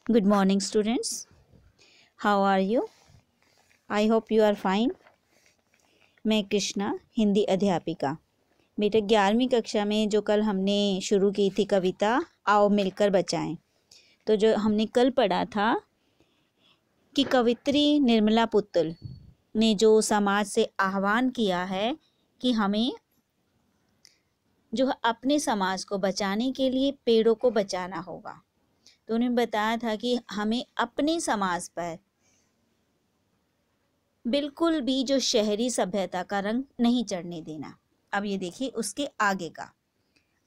Good morning, students. How are you? I hope you are fine. मैं कृष्णा, हिंदी अध्यापिका। बेटा 11वीं कक्षा में जो कल हमने शुरू की थी कविता आओ मिलकर बचाएं, तो जो हमने कल पढ़ा था कि कवित्री निर्मला पुत्तल ने जो समाज से आह्वान किया है कि हमें जो अपने समाज को बचाने के लिए पेड़ों को बचाना होगा। तो उन्होंने बताया था कि हमें अपने समाज पर बिल्कुल भी जो शहरी सभ्यता का रंग नहीं चढ़ने देना। अब ये देखिए उसके आगे का,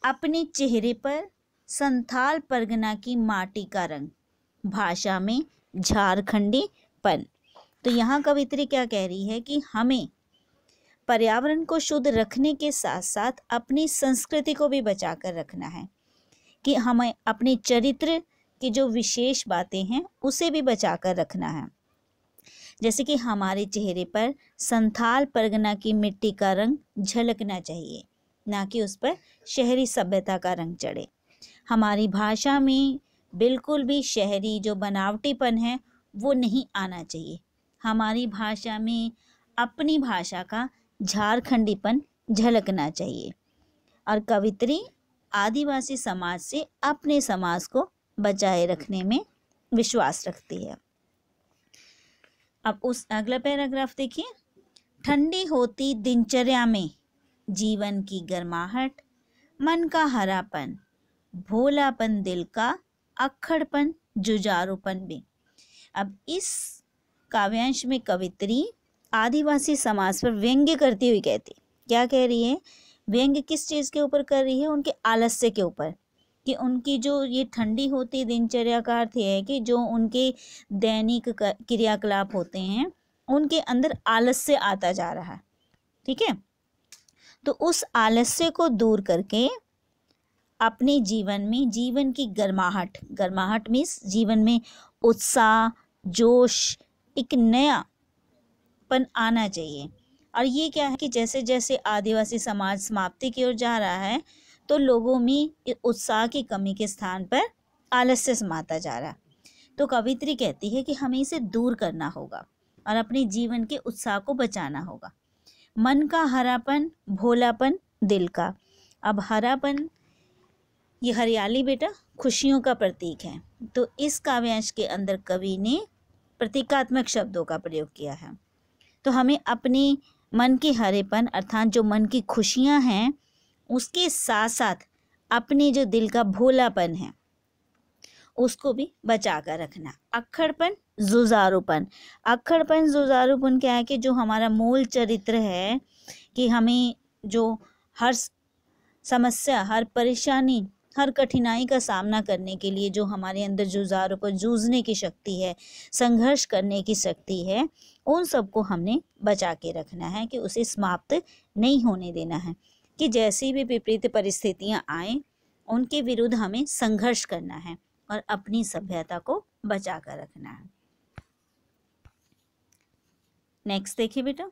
अपने चेहरे पर संथाल परगना की माटी का रंग, भाषा में झारखंडीपन। तो यहाँ कवित्री क्या कह रही है कि हमें पर्यावरण को शुद्ध रखने के साथ साथ अपनी संस्कृति को भी बचा कर रखना है, कि हमें अपने चरित्र की जो विशेष बातें हैं उसे भी बचा कर रखना है। जैसे कि हमारे चेहरे पर संथाल परगना की मिट्टी का रंग झलकना चाहिए, ना कि उस पर शहरी सभ्यता का रंग चढ़े। हमारी भाषा में बिल्कुल भी शहरी जो बनावटीपन है वो नहीं आना चाहिए। हमारी भाषा में अपनी भाषा का झारखंडीपन झलकना चाहिए। और कवित्री आदिवासी समाज से अपने समाज को बचाए रखने में विश्वास रखती है। अब उस अगला पैराग्राफ देखिए, ठंडी होती दिनचर्या में जीवन की गर्माहट, मन का हरापन, भोलापन दिल का, अक्खड़पन जुझारूपन भी। अब इस काव्यांश में कवित्री आदिवासी समाज पर व्यंग्य करती हुई कहती, क्या कह रही है? व्यंग्य किस चीज़ के ऊपर कर रही है? उनके आलस्य के ऊपर, कि उनकी जो ये ठंडी होती दिनचर्या का अर्थ है कि जो उनके दैनिक क्रियाकलाप होते हैं उनके अंदर आलस्य आता जा रहा है। ठीक है, तो उस आलस्य को दूर करके अपने जीवन में जीवन की गर्माहट मीन्स जीवन में उत्साह, जोश, एक नयापन आना चाहिए। और ये क्या है कि जैसे जैसे आदिवासी समाज समाप्ति की ओर जा रहा है तो लोगों में उत्साह की कमी के स्थान पर आलस्य समाता जा रहा है। तो कवित्री कहती है कि हमें इसे दूर करना होगा और अपने जीवन के उत्साह को बचाना होगा। मन का हरापन, भोलापन दिल का। अब हरापन, ये हरियाली बेटा खुशियों का प्रतीक है। तो इस काव्यांश के अंदर कवि ने प्रतीकात्मक शब्दों का प्रयोग किया है। तो हमें अपने मन के हरेपन अर्थात जो मन की खुशियां हैं उसके साथ साथ अपने जो दिल का भोलापन है उसको भी बचा कर रखना। अक्खड़पन जुझारूपन, क्या है कि जो हमारा मूल चरित्र है, कि हमें जो हर समस्या, हर परेशानी, हर कठिनाई का सामना करने के लिए जो हमारे अंदर जुझारूपन, जूझने की शक्ति है, संघर्ष करने की शक्ति है, उन सबको हमने बचा के रखना है, कि उसे समाप्त नहीं होने देना है। कि जैसी भी विपरीत परिस्थितियां आए उनके विरुद्ध हमें संघर्ष करना है और अपनी सभ्यता को बचा कर रखना है। नेक्स्ट देखिए बेटा,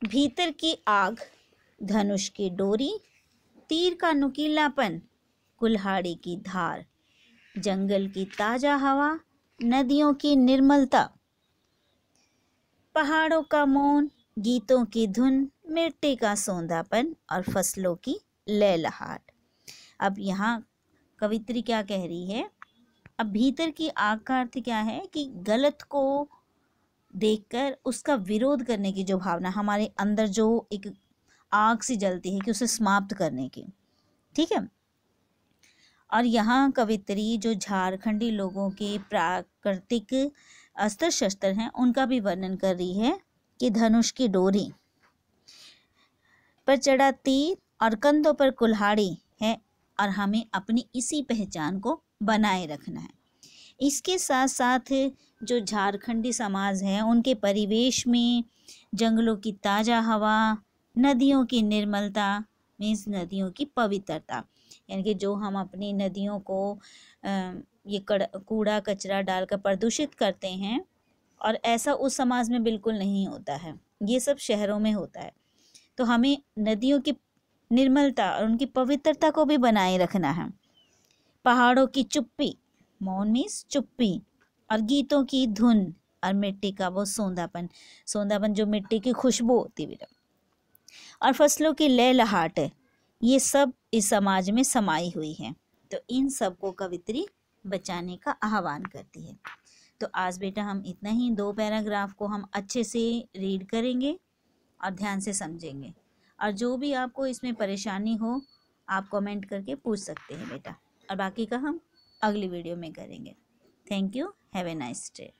भीतर की आग, धनुष की डोरी, तीर का नुकीलापन, कुल्हाड़ी की धार, जंगल की ताजा हवा, नदियों की निर्मलता, पहाड़ों का मौन, गीतों की धुन, मिट्टी का सौंधापन और फसलों की लहलहाट। अब यहाँ कवित्री क्या कह रही है? अब भीतर की आग का अर्थ क्या है कि गलत को देखकर उसका विरोध करने की जो भावना हमारे अंदर जो एक आग सी जलती है कि उसे समाप्त करने की। ठीक है, और यहाँ कवित्री जो झारखंडी लोगों के प्राकृतिक अस्त्र शस्त्र हैं उनका भी वर्णन कर रही है, कि धनुष की डोरी पर चढ़ा तीर और कंधों पर कुल्हाड़ी है और हमें अपनी इसी पहचान को बनाए रखना है। इसके साथ साथ जो झारखंडी समाज है उनके परिवेश में जंगलों की ताज़ा हवा, नदियों की निर्मलता मीन्स नदियों की पवित्रता, यानी कि जो हम अपनी नदियों को ये कूड़ा कचरा डालकर प्रदूषित करते हैं, और ऐसा उस समाज में बिल्कुल नहीं होता है, ये सब शहरों में होता है। तो हमें नदियों की निर्मलता और उनकी पवित्रता को भी बनाए रखना है। पहाड़ों की चुप्पी, मौन मीन्स चुप्पी, और गीतों की धुन, और मिट्टी का वो सोंधापन, सोंधापन जो मिट्टी की खुशबू होती है, और फसलों की लहलहाट है, ये सब इस समाज में समाई हुई है। तो इन सब को कवित्री बचाने का आह्वान करती है। तो आज बेटा हम इतना ही, 2 पैराग्राफ को हम अच्छे से रीड करेंगे और ध्यान से समझेंगे, और जो भी आपको इसमें परेशानी हो आप कमेंट करके पूछ सकते हैं बेटा, और बाकी का हम अगली वीडियो में करेंगे। Thank you, have a nice day.